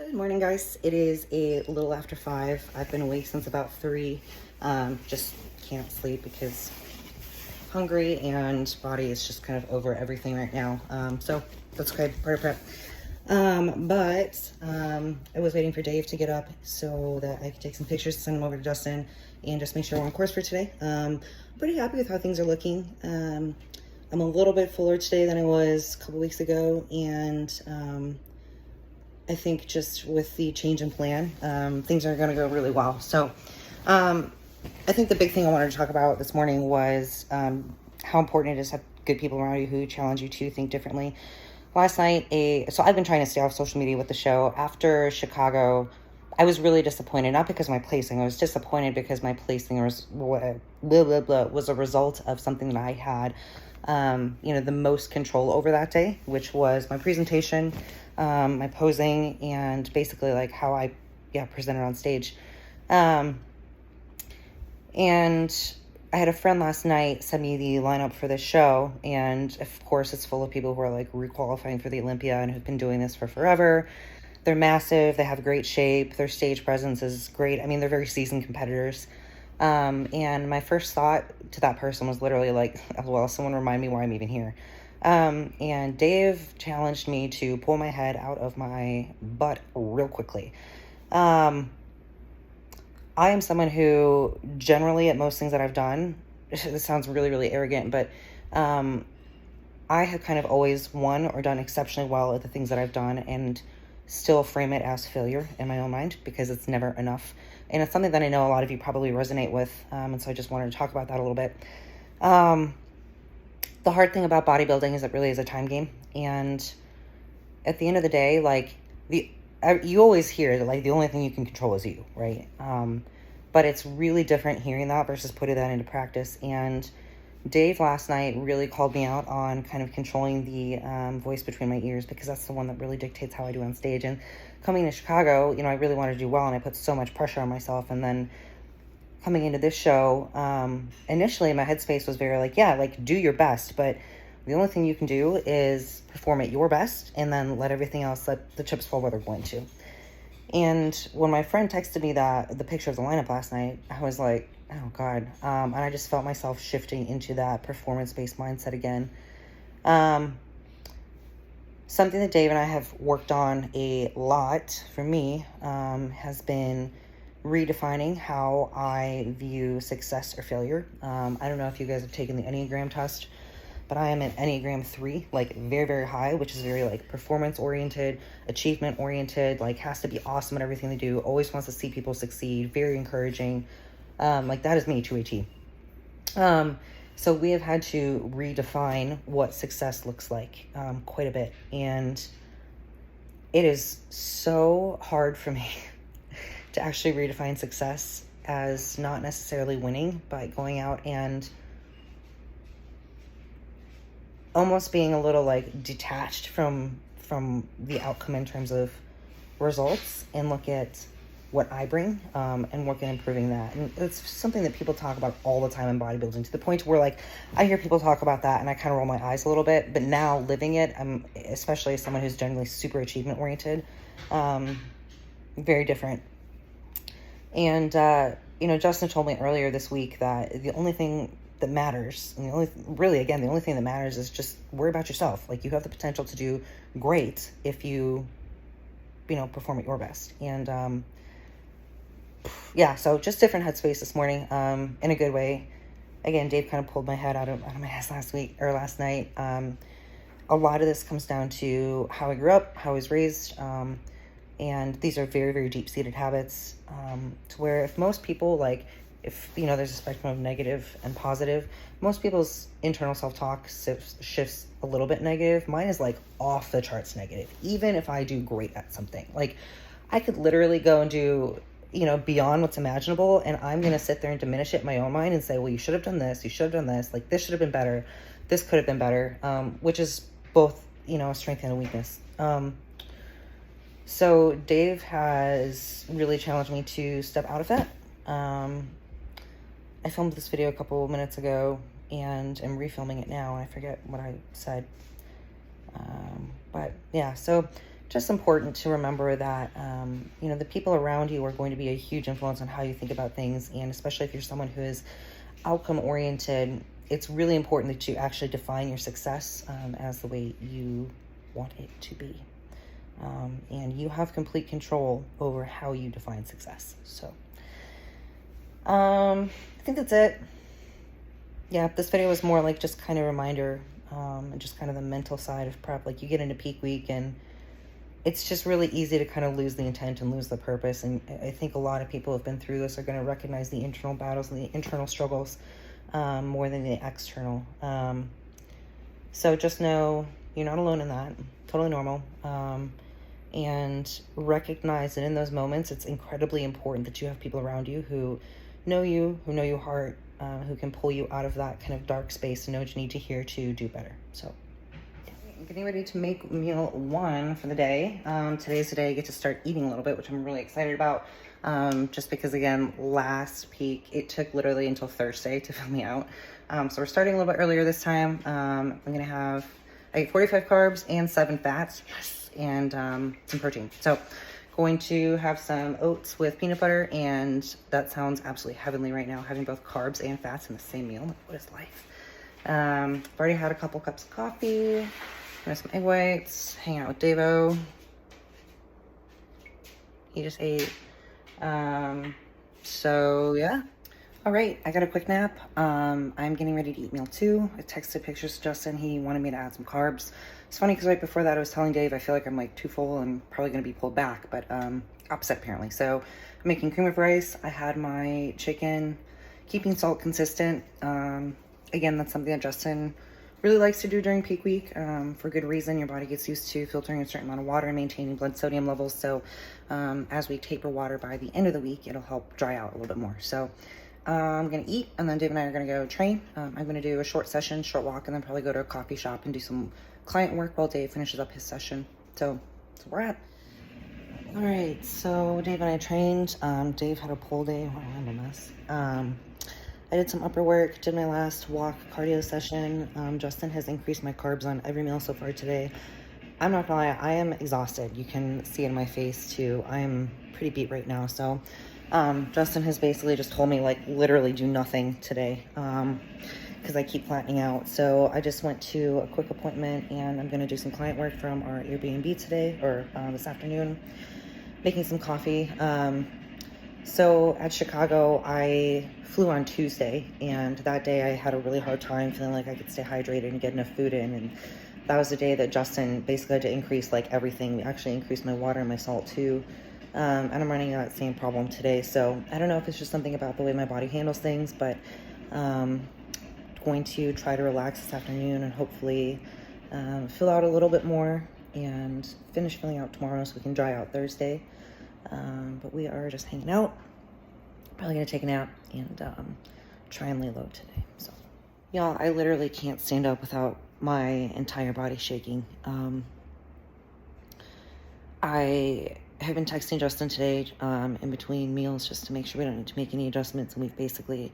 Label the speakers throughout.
Speaker 1: Good morning, guys. It is a little after 5. I've been awake since about 3. Just can't sleep because hungry and body is just kind of over everything right now. So that's okay, part of prep. I was waiting for Dave to get up so that I could take some pictures, send them over to Justin, and just make sure we're on course for today. Pretty happy with how things are looking. I'm a little bit fuller today than I was a couple weeks ago, and I think just with the change in plan, things are going to go really well. So I think the big thing I wanted to talk about this morning was how important it is to have good people around you who challenge you to think differently. Last night, so I've been trying to stay off social media with the show. After Chicago, I was really disappointed, not because of my placing. I was disappointed because my placing was a result of something that I had, the most control over that day, which was my presentation, my posing, and basically like how I presented on stage. And I had a friend last night send me the lineup for this show, and of course it's full of people who are like requalifying for the Olympia and who've been doing this for forever. They're massive, they have great shape, their stage presence is great. I mean, they're very seasoned competitors. And my first thought to that person was literally like, well, someone remind me why I'm even here. And Dave challenged me to pull my head out of my butt real quickly. I am someone who generally at most things that I've done, this sounds really, really arrogant, but I have kind of always won or done exceptionally well at the things that I've done and still frame it as failure in my own mind because it's never enough. And it's something that I know a lot of you probably resonate with. And so I just wanted to talk about that a little bit. The hard thing about bodybuilding is it really is a time game. And at the end of the day, like you always hear that like the only thing you can control is you, right? But it's really different hearing that versus putting that into practice. And Dave last night really called me out on kind of controlling the voice between my ears because that's the one that really dictates how I do on stage. And coming to Chicago, I really wanted to do well and I put so much pressure on myself. And then coming into this show, initially my headspace was very like, do your best. But the only thing you can do is perform at your best and then let everything else, let the chips fall where they're going to. And when my friend texted me the picture of the lineup last night, I was like, oh God. And I just felt myself shifting into that performance-based mindset again. Something that Dave and I have worked on a lot for me has been redefining how I view success or failure. I don't know if you guys have taken the Enneagram test, but I am an Enneagram 3, like very, very high, which is very like performance oriented, achievement oriented, like has to be awesome at everything they do, always wants to see people succeed, very encouraging. Like that is me to a T. So we have had to redefine what success looks like quite a bit. And it is so hard for me to actually redefine success as not necessarily winning, but going out and almost being a little like detached from the outcome in terms of results and look at what I bring and work on improving that. And it's something that people talk about all the time in bodybuilding to the point where like I hear people talk about that and I kind of roll my eyes a little bit, but now living it, I'm especially as someone who's generally super achievement oriented, very different. And Justin told me earlier this week that the only thing that matters, and the only thing that matters is just worry about yourself. Like you have the potential to do great if you perform at your best. And so just different headspace this morning, in a good way. Again, Dave kind of pulled my head out of my ass last night. A lot of this comes down to how I grew up, how I was raised, and these are very, very deep-seated habits, to where if most people if there's a spectrum of negative and positive, most people's internal self-talk shifts a little bit negative. Mine is like off the charts negative, even if I do great at something. Like I could literally go and do beyond what's imaginable, and I'm gonna sit there and diminish it in my own mind and say, well, you should have done this, you should have done this, like this should have been better, this could have been better, which is both a strength and a weakness. So Dave has really challenged me to step out of that. I filmed this video a couple minutes ago and am refilming it now. I forget what I said. But yeah, so just important to remember that, you know, the people around you are going to be a huge influence on how you think about things. And especially if you're someone who is outcome oriented, it's really important that you actually define your success as the way you want it to be. And you have complete control over how you define success. So, I think that's it. Yeah, this video was more like just kind of a reminder, and just kind of the mental side of prep. Like, you get into peak week and it's just really easy to kind of lose the intent and lose the purpose. And I think a lot of people who have been through this are going to recognize the internal battles and the internal struggles more than the external. So just know you're not alone in that. Totally normal. And recognize that in those moments, it's incredibly important that you have people around you who know your heart, who can pull you out of that kind of dark space and know what you need to hear to do better. So I'm getting ready to make meal 1 for the day. Today's the day I get to start eating a little bit, which I'm really excited about. Just because, again, last peak, it took literally until Thursday to fill me out. So we're starting a little bit earlier this time. I'm going to have, I get 45 carbs and 7 fats. Yes. And some protein. So going to have some oats with peanut butter, and that sounds absolutely heavenly right now, having both carbs and fats in the same meal. Like, what is life? I've already had a couple cups of coffee, got some egg whites, hanging out with Davo. He just ate. So yeah. All right, I got a quick nap. I'm getting ready to eat meal 2. I texted pictures to Justin. He wanted me to add some carbs. It's funny because right before that I was telling Dave I feel like I'm like too full and probably going to be pulled back, but opposite apparently. So I'm making cream of rice. I had my chicken, keeping salt consistent. Again, that's something that Justin really likes to do during peak week, for good reason. Your body gets used to filtering a certain amount of water and maintaining blood sodium levels. So as we taper water by the end of the week, it'll help dry out a little bit more. So I'm going to eat, and then Dave and I are going to go train. I'm going to do a short session, short walk, and then probably go to a coffee shop and do some client work while Dave finishes up his session. So that's where we're at. All right, so Dave and I trained. Dave had a pull day. What a random mess. I did some upper work, did my last walk cardio session. Justin has increased my carbs on every meal so far today. I'm not gonna lie, I am exhausted. You can see it in my face too. I am pretty beat right now. So Justin has basically just told me, like, literally do nothing today because I keep flattening out. So I just went to a quick appointment, and I'm going to do some client work from our Airbnb today, or this afternoon, making some coffee. So at Chicago, I flew on Tuesday, and that day I had a really hard time feeling like I could stay hydrated and get enough food in. And that was the day that Justin basically had to increase like everything. We actually increased my water and my salt too. And I'm running into that same problem today. So I don't know if it's just something about the way my body handles things, but going to try to relax this afternoon and hopefully fill out a little bit more and finish filling out tomorrow so we can dry out Thursday. But we are just hanging out. Probably gonna take a nap and try and lay low today. So y'all, I literally can't stand up without my entire body shaking. I have been texting Justin today in between meals just to make sure we don't need to make any adjustments, and we've basically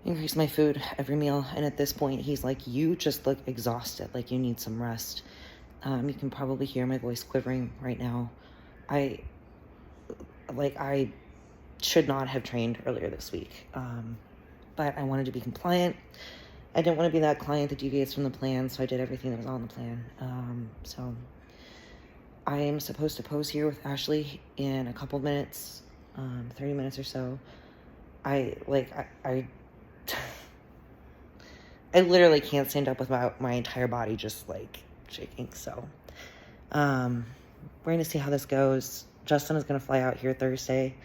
Speaker 1: increased my food every meal. And at this point he's like, you just look exhausted, like you need some rest. You can probably hear my voice quivering right now. I should not have trained earlier this week, but I wanted to be compliant. I didn't want to be that client that deviates from the plan, so I did everything that was on the plan. So I am supposed to pose here with Ashley in a couple minutes, 30 minutes or so. I literally can't stand up without my entire body just like shaking. So we're going to see how this goes. Justin is going to fly out here Thursday.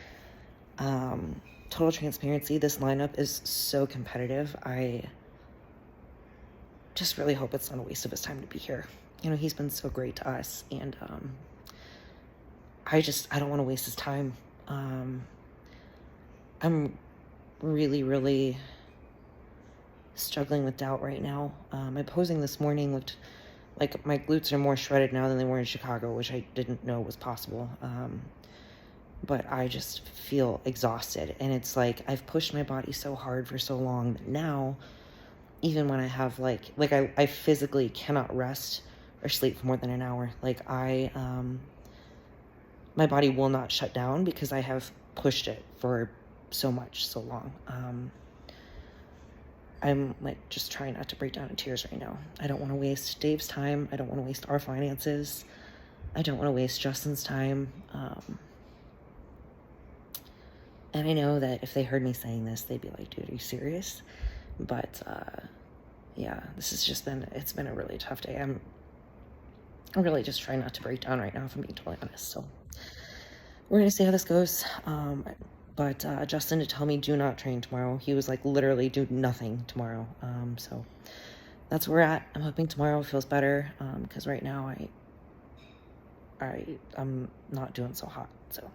Speaker 1: Total transparency, this lineup is so competitive. I just really hope it's not a waste of his time to be here. You know, he's been so great to us, and I don't want to waste his time. I'm really, really struggling with doubt right now. My posing this morning looked like my glutes are more shredded now than they were in Chicago, which I didn't know was possible. But I just feel exhausted, and it's like I've pushed my body so hard for so long that now, even when I have I physically cannot rest or sleep for more than an hour. Like my body will not shut down because I have pushed it for so long. I'm like just trying not to break down in tears right now. I don't want to waste Dave's time. I don't want to waste our finances. I don't want to waste Justin's time. And I know that if they heard me saying this, they'd be like, dude, are you serious? But yeah, this has just it's been a really tough day. I'm really just trying not to break down right now, if I'm being totally honest. So we're going to see how this goes. But Justin did tell me do not train tomorrow. He was like, literally do nothing tomorrow. So that's where we're at. I'm hoping tomorrow feels better, because right now I'm not doing so hot. So